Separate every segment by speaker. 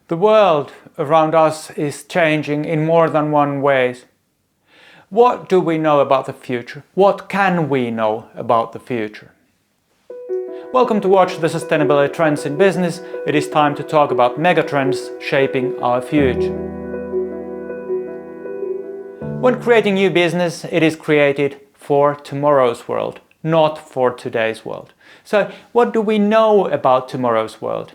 Speaker 1: The world around us is changing in more than one way. What do we know about the future? What can we know about the future? Welcome to watch the Sustainability Trends in Business. It is time to talk about megatrends shaping our future. When creating new business, it is created for tomorrow's world, not for today's world. So, what do we know about tomorrow's world?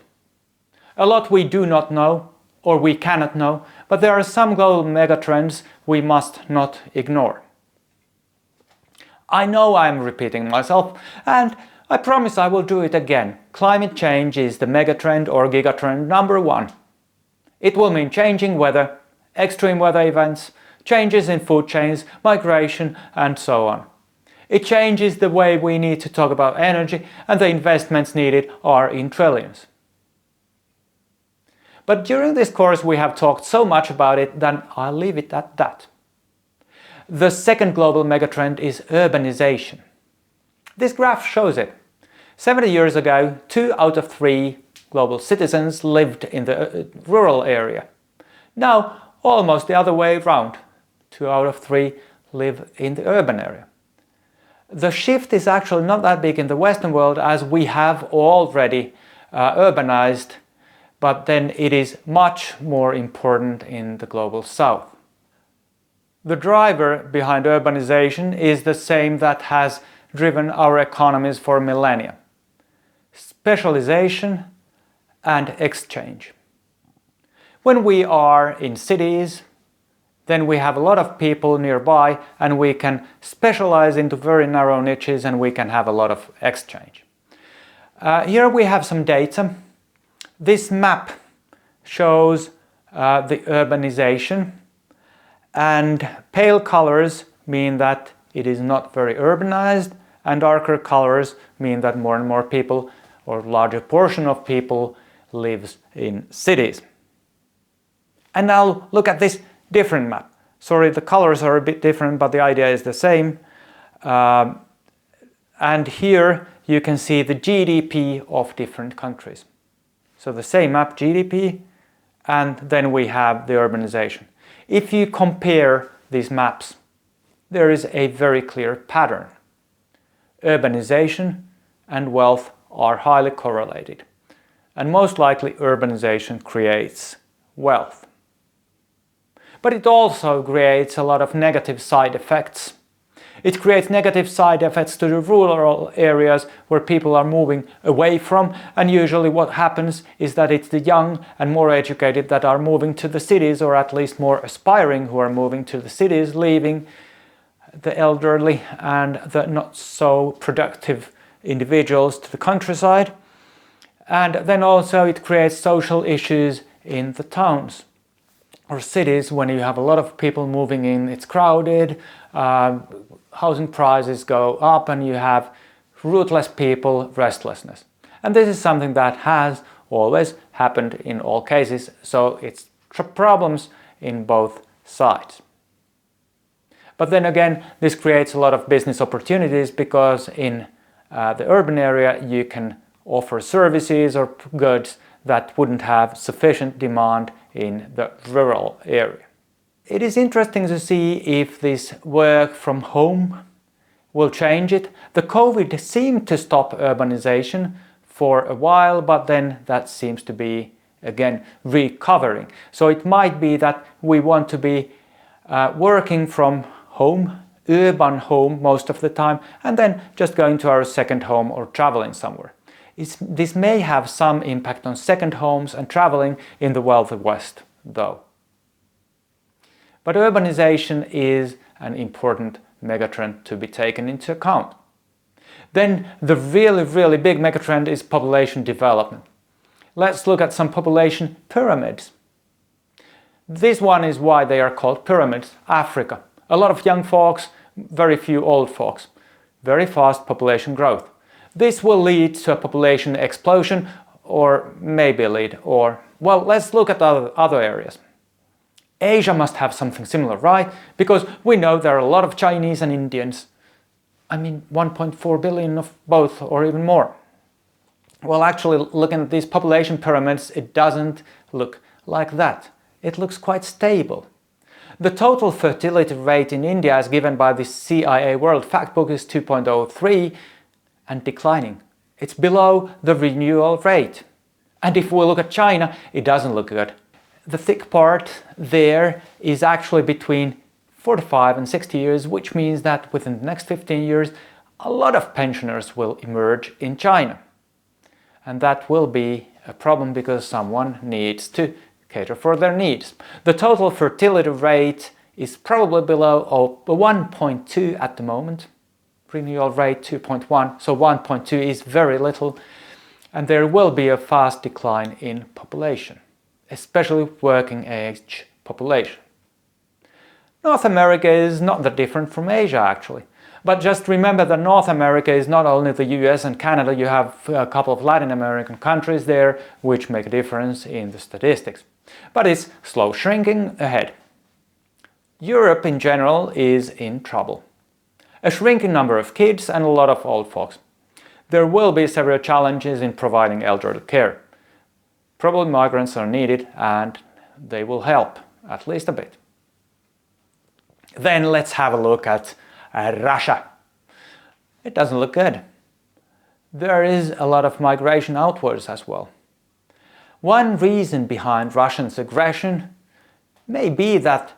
Speaker 1: A lot we do not know, or we cannot know, but there are some global megatrends we must not ignore. I know I am repeating myself, and I promise I will do it again. Climate change is the megatrend or gigatrend number one. It will mean changing weather, extreme weather events, changes in food chains, migration, and so on. It changes the way we need to talk about energy, and the investments needed are in trillions. But during this course we have talked so much about it that I'll leave it at that. The second global megatrend is urbanization. This graph shows it. 70 years ago, 2 out of 3 global citizens lived in the rural area. Now, almost the other way around. 2 out of 3 live in the urban area. The shift is actually not that big in the Western world, as we have already urbanized, but then it is much more important in the global South. The driver behind urbanization is the same that has driven our economies for millennia: specialization and exchange. When we are in cities, then we have a lot of people nearby and we can specialize into very narrow niches and we can have a lot of exchange. Here we have some data. This map shows the urbanization, and pale colors mean that it is not very urbanized, and darker colors mean that more and more people, or larger portion of people, lives in cities. And now look at this different map. Sorry, the colors are a bit different, but the idea is the same. And here you can see the GDP of different countries. So the same map, GDP, and then we have the urbanization. If you compare these maps, there is a very clear pattern. Urbanization and wealth are highly correlated, and most likely urbanization creates wealth. But it also creates a lot of negative side effects. It creates negative side effects to the rural areas where people are moving away from, and usually what happens is that it's the young and more educated that are moving to the cities, or at least more aspiring who are moving to the cities, leaving the elderly and the not so productive individuals to the countryside. And then also it creates social issues in the towns or cities. When you have a lot of people moving in, it's crowded, housing prices go up, and you have ruthless people, restlessness. And this is something that has always happened in all cases, so it's problems in both sides. But then again, this creates a lot of business opportunities, because in the urban area you can offer services or goods that wouldn't have sufficient demand in the rural area. It is interesting to see if this work from home will change it. The COVID seemed to stop urbanization for a while, but then that seems to be again recovering. So it might be that we want to be working from home, urban home most of the time, and then just going to our second home or traveling somewhere. This may have some impact on second homes and traveling in the wealthy West, though. But urbanization is an important megatrend to be taken into account. Then the really big megatrend is population development. Let's look at some population pyramids. This one is why they are called pyramids. Africa. A lot of young folks, very few old folks. Very fast population growth. This will lead to a population explosion, or maybe let's look at other areas. Asia must have something similar, right? Because we know there are a lot of Chinese and Indians. 1.4 billion of both, or even more. Well, actually, looking at these population pyramids, it doesn't look like that. It looks quite stable. The total fertility rate in India as given by the CIA World Factbook is 2.03 and declining. It's below the renewal rate. And if we look at China, it doesn't look good. The thick part there is actually between 45 and 60 years, which means that within the next 15 years, a lot of pensioners will emerge in China. And that will be a problem because someone needs to cater for their needs. The total fertility rate is probably below 1.2 at the moment. Renewal rate 2.1, so 1.2 is very little. And there will be a fast decline in population, especially working age population. North America is not that different from Asia actually. But just remember that North America is not only the US and Canada, you have a couple of Latin American countries there which make a difference in the statistics. But it's slow shrinking ahead. Europe in general is in trouble. A shrinking number of kids and a lot of old folks. There will be several challenges in providing elderly care. Probably migrants are needed and they will help, at least a bit. Then let's have a look at Russia. It doesn't look good. There is a lot of migration outwards as well. One reason behind Russians' aggression may be that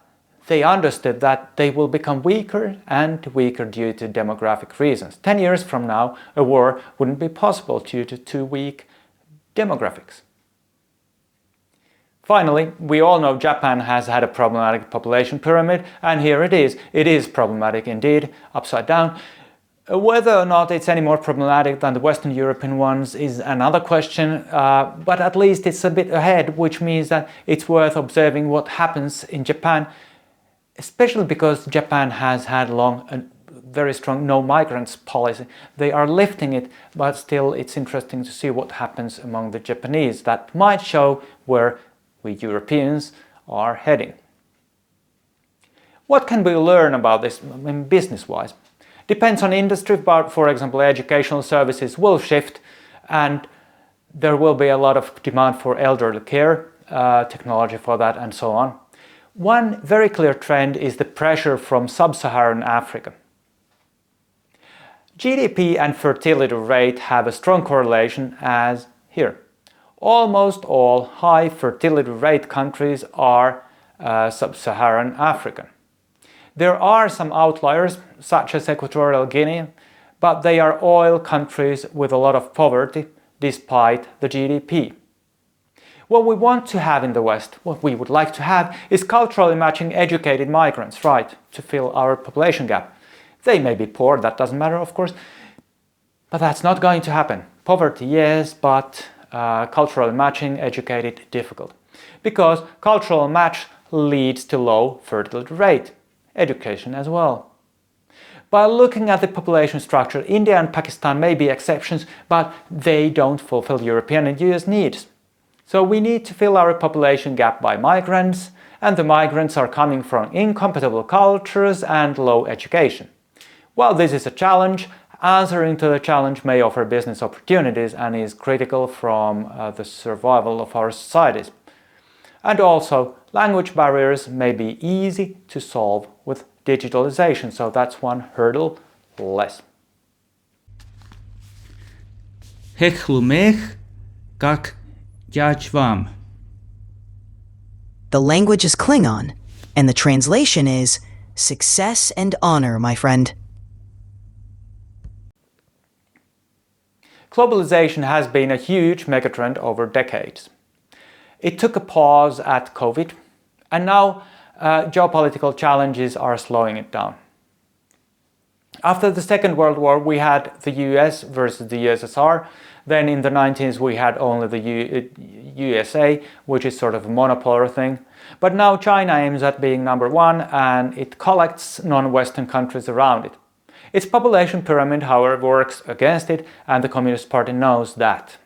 Speaker 1: they understood that they will become weaker and weaker due to demographic reasons. 10 years from now, a war wouldn't be possible due to too weak demographics. Finally, we all know Japan has had a problematic population pyramid, and here it is. It is problematic indeed, upside down. Whether or not it's any more problematic than the Western European ones is another question, but at least it's a bit ahead, which means that it's worth observing what happens in Japan, especially because Japan has had long a very strong no migrants policy. They are lifting it, but still it's interesting to see what happens among the Japanese. That might show where we Europeans are heading. What can we learn about this business-wise? Depends on industry, but for example, educational services will shift and there will be a lot of demand for elderly care, technology for that and so on. One very clear trend is the pressure from sub-Saharan Africa. GDP and fertility rate have a strong correlation as here. Almost all high fertility rate countries are sub-Saharan African. There are some outliers, such as Equatorial Guinea, but they are oil countries with a lot of poverty, despite the GDP. What we want to have in the West, what we would like to have, is culturally matching educated migrants, right, to fill our population gap. They may be poor, that doesn't matter, of course, but that's not going to happen. Poverty, yes, but cultural matching, educated, difficult. Because cultural match leads to low fertility rate, education as well. By looking at the population structure, India and Pakistan may be exceptions, but they don't fulfill European and US needs. So we need to fill our population gap by migrants, and the migrants are coming from incompatible cultures and low education. While this is a challenge, answering to the challenge may offer business opportunities and is critical from the survival of our societies. And also, language barriers may be easy to solve with digitalization, so that's one hurdle less.
Speaker 2: Hechlumech kak yachvam.
Speaker 3: The language is Klingon, and the translation is success and honor, my friend.
Speaker 1: Globalization has been a huge megatrend over decades. It took a pause at COVID, and now geopolitical challenges are slowing it down. After the Second World War, we had the US versus the USSR. Then in the 90s, we had only the USA, which is sort of a monopolar thing. But now China aims at being number one, and it collects non-Western countries around it. Its population pyramid, however, works against it, and the Communist Party knows that.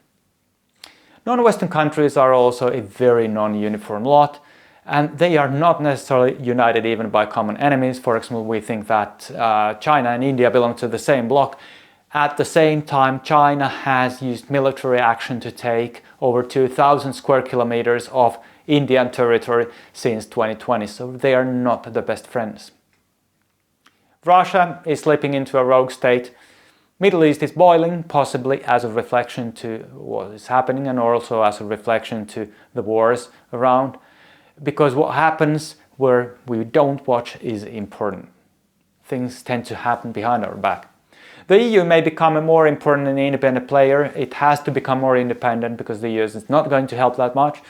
Speaker 1: Non-Western countries are also a very non-uniform lot, and they are not necessarily united even by common enemies. For example, we think that China and India belong to the same bloc. At the same time, China has used military action to take over 2,000 square kilometers of Indian territory since 2020, so they are not the best friends. Russia is slipping into a rogue state. Middle East is boiling, possibly as a reflection to what is happening and also as a reflection to the wars around, because what happens where we don't watch is important. Things tend to happen behind our back. The EU may become a more important and independent player. It has to become more independent because the US is not going to help that much,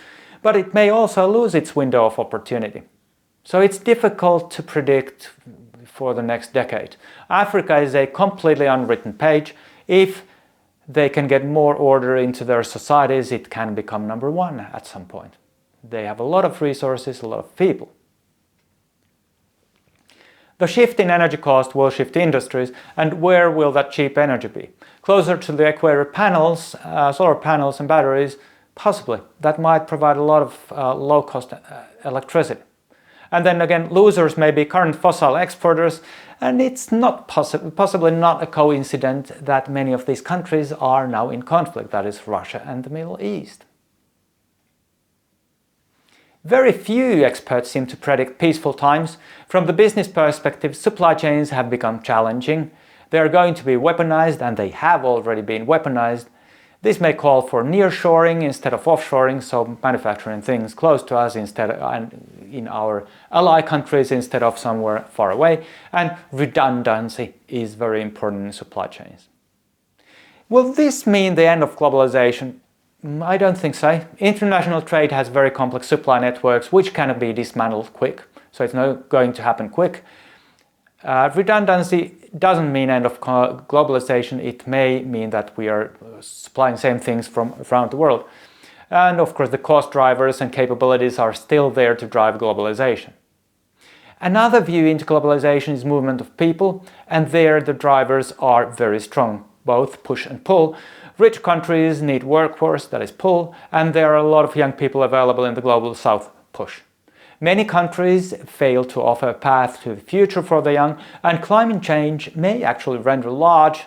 Speaker 1: but it may also lose its window of opportunity. So it's difficult to predict for the next decade. Africa is a completely unwritten page. If they can get more order into their societies, it can become number one at some point. They have a lot of resources, a lot of people. The shift in energy cost will shift industries, and where will that cheap energy be? Closer to the equator panels, solar panels and batteries, possibly. That might provide a lot of low-cost electricity. And then again, losers may be current fossil exporters, and it's not possibly not a coincidence that many of these countries are now in conflict, that is Russia and the Middle East. Very few experts seem to predict peaceful times. From the business perspective, supply chains have become challenging. They are going to be weaponized, and they have already been weaponized. This may call for nearshoring instead of offshoring, so manufacturing things close to us instead in our ally countries instead of somewhere far away. And redundancy is very important in supply chains. Will this mean the end of globalization? I don't think so. International trade has very complex supply networks which cannot be dismantled quick, so it's not going to happen quick. Redundancy doesn't mean end of globalization. It may mean that we are supplying same things from around the world. And of course the cost drivers and capabilities are still there to drive globalization. Another view into globalization is movement of people, and there the drivers are very strong, both push and pull. Rich countries need workforce, that is pull, and there are a lot of young people available in the global south, push. Many countries fail to offer a path to the future for the young, and climate change may actually render large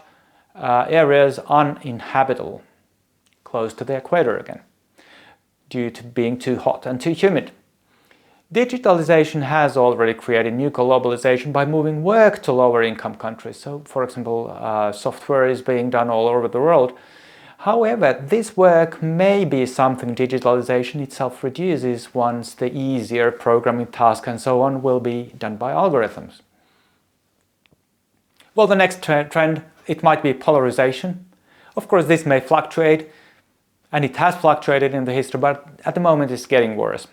Speaker 1: areas uninhabitable, close to the equator again, due to being too hot and too humid. Digitalization has already created new globalization by moving work to lower income countries. So, for example, software is being done all over the world. However, this work may be something digitalization itself reduces once the easier programming tasks and so on will be done by algorithms. Well, the next trend, it might be polarization. Of course, this may fluctuate, and it has fluctuated in the history, but at the moment it's getting worse.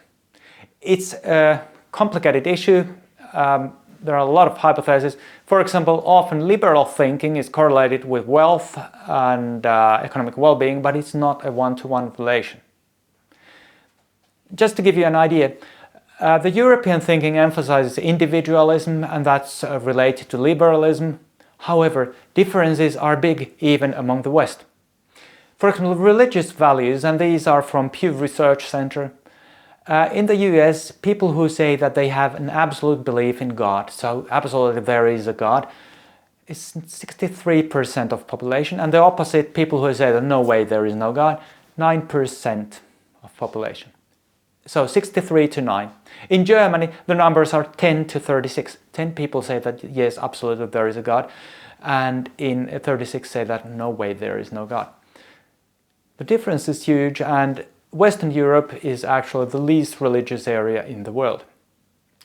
Speaker 1: It's a complicated issue. There are a lot of hypotheses. For example, often liberal thinking is correlated with wealth and economic well-being, but it's not a one-to-one relation. Just to give you an idea, the European thinking emphasizes individualism, and that's related to liberalism. However, differences are big even among the West. For example, religious values, and these are from Pew Research Center. In the US, people who say that they have an absolute belief in God, so absolutely there is a God, is 63% of population, and the opposite, people who say that no way there is no God, 9% of population. So 63 to 9. In Germany, the numbers are 10 to 36. 10 people say that yes, absolutely there is a God, and in 36 say that no way there is no God. The difference is huge, and Western Europe is actually the least religious area in the world.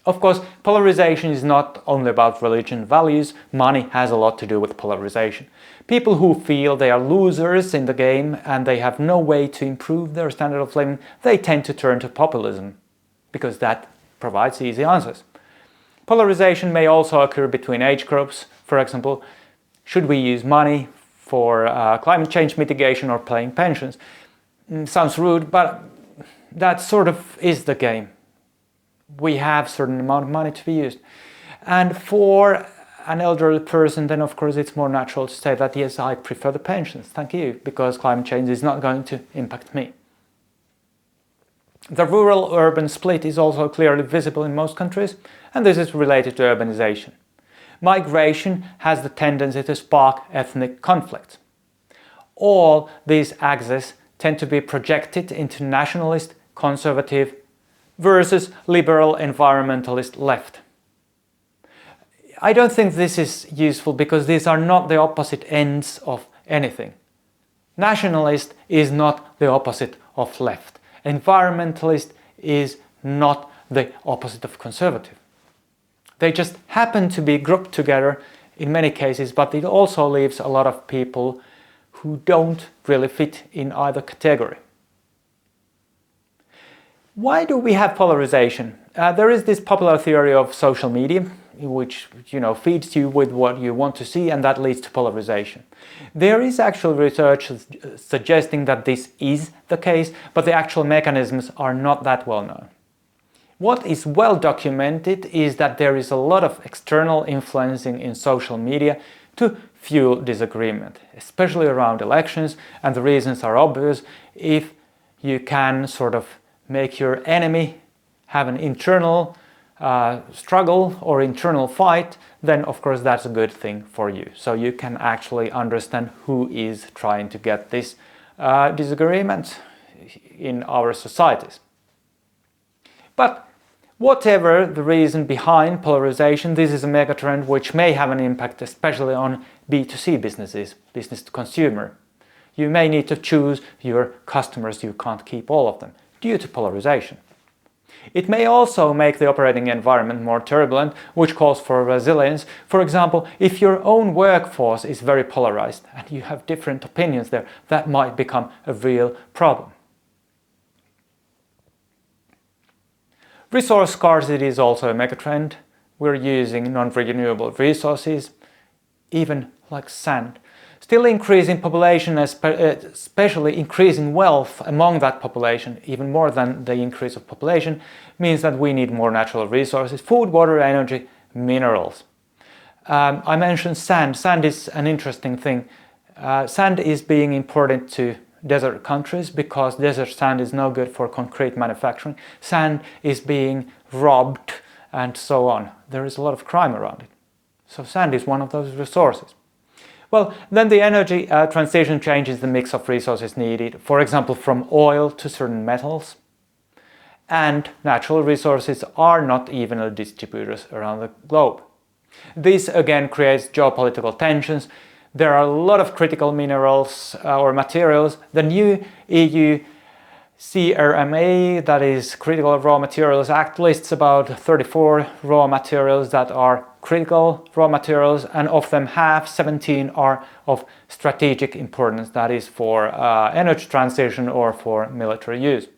Speaker 1: Of course, polarization is not only about religion values. Money has a lot to do with polarization. People who feel they are losers in the game and they have no way to improve their standard of living, they tend to turn to populism, because that provides easy answers. Polarization may also occur between age groups. For example, should we use money for climate change mitigation or paying pensions? Sounds rude, but that sort of is the game. We have a certain amount of money to be used. And for an elderly person, then of course it's more natural to say that yes, I prefer the pensions, thank you, because climate change is not going to impact me. The rural-urban split is also clearly visible in most countries, and this is related to urbanization. Migration has the tendency to spark ethnic conflict. All these axes tend to be projected into nationalist, conservative, versus liberal environmentalist left. I don't think this is useful because these are not the opposite ends of anything. Nationalist is not the opposite of left. Environmentalist is not the opposite of conservative. They just happen to be grouped together in many cases, but it also leaves a lot of people who don't really fit in either category. Why do we have polarization? There is this popular theory of social media, which feeds you with what you want to see, and that leads to polarization. There is actual research suggesting that this is the case, but the actual mechanisms are not that well known. What is well documented is that there is a lot of external influencing in social media to fuel disagreement, especially around elections, and the reasons are obvious. If you can sort of make your enemy have an internal struggle or internal fight, then of course that's a good thing for you. So you can actually understand who is trying to get this disagreement in our societies. But whatever the reason behind polarization, this is a megatrend which may have an impact especially on B2C businesses, business to consumer. You may need to choose your customers, you can't keep all of them, due to polarization. It may also make the operating environment more turbulent, which calls for resilience. For example, if your own workforce is very polarized and you have different opinions there, that might become a real problem. Resource scarcity is also a megatrend. We're using non-renewable resources, even like sand. Still increasing population, especially increasing wealth among that population, even more than the increase of population, means that we need more natural resources: food, water, energy, minerals. I mentioned sand. Sand is an interesting thing. Sand is being imported to desert countries because desert sand is no good for concrete manufacturing. Sand is being robbed and so on. There is a lot of crime around it. So sand is one of those resources. Well, then the energy transition changes the mix of resources needed, for example, from oil to certain metals. And natural resources are not evenly distributed around the globe. This again creates geopolitical tensions. There are a lot of critical minerals or materials. The new EU CRMA, that is Critical Raw Materials Act, lists about 34 raw materials that are critical raw materials, and of them 17 are of strategic importance, that is for energy transition or for military use.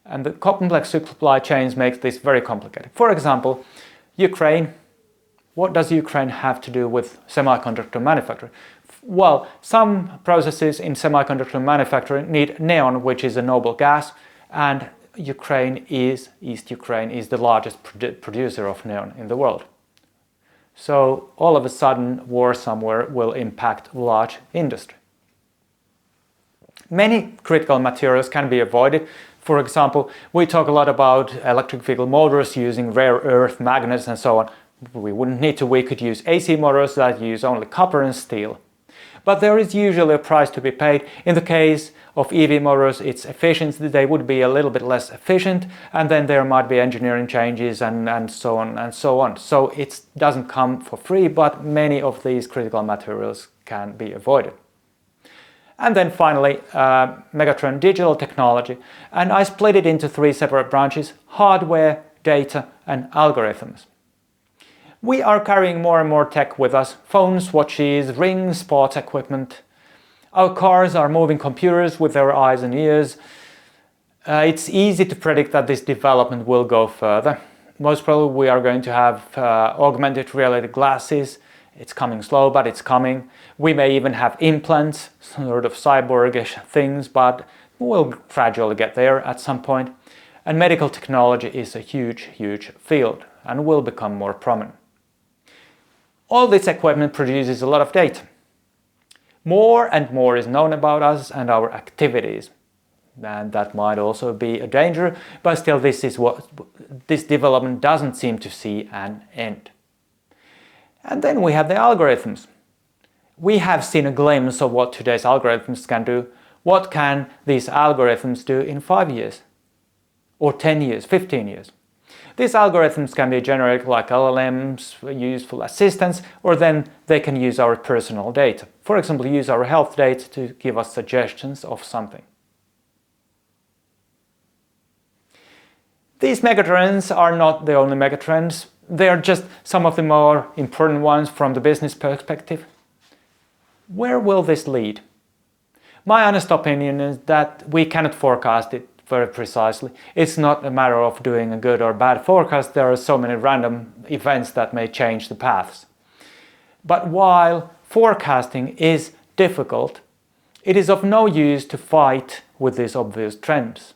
Speaker 1: And the complex supply chains makes this very complicated. For example, Ukraine. What does Ukraine have to do with semiconductor manufacturing? Well, some processes in semiconductor manufacturing need neon, which is a noble gas, and East Ukraine is the largest producer of neon in the world. So all of a sudden, war somewhere will impact large industry. Many critical materials can be avoided. For example, we talk a lot about electric vehicle motors using rare earth magnets and so on. We wouldn't need to, we could use AC motors that use only copper and steel. But there is usually a price to be paid. In the case of EV motors, it's efficiency. They would be a little bit less efficient, and then there might be engineering changes and so on and so on. So it doesn't come for free, but many of these critical materials can be avoided. And then finally, megatrend digital technology. And I split it into 3 separate branches: hardware, data, and algorithms. We are carrying more and more tech with us: phones, watches, rings, sports equipment. Our cars are moving computers with their eyes and ears. It's easy to predict that this development will go further. Most probably we are going to have augmented reality glasses. It's coming slow, but it's coming. We may even have implants, sort of cyborgish things, but we'll gradually get there at some point. And medical technology is a huge, huge field and will become more prominent. All this equipment produces a lot of data. More and more is known about us and our activities. And that might also be a danger, but still this development doesn't seem to see an end. And then we have the algorithms. We have seen a glimpse of what today's algorithms can do. What can these algorithms do in 5 years? or 10 years, 15 years. These algorithms can be generated like LLMs, useful assistants, or then they can use our personal data. For example, use our health data to give us suggestions of something. These megatrends are not the only megatrends. They are just some of the more important ones from the business perspective. Where will this lead? My honest opinion is that we cannot forecast it very precisely. It's not a matter of doing a good or bad forecast. There are so many random events that may change the paths. But while forecasting is difficult, it is of no use to fight with these obvious trends.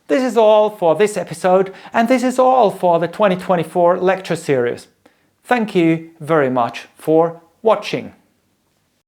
Speaker 1: This is all for this episode, and this is all for the 2024 lecture series. Thank you very much for watching.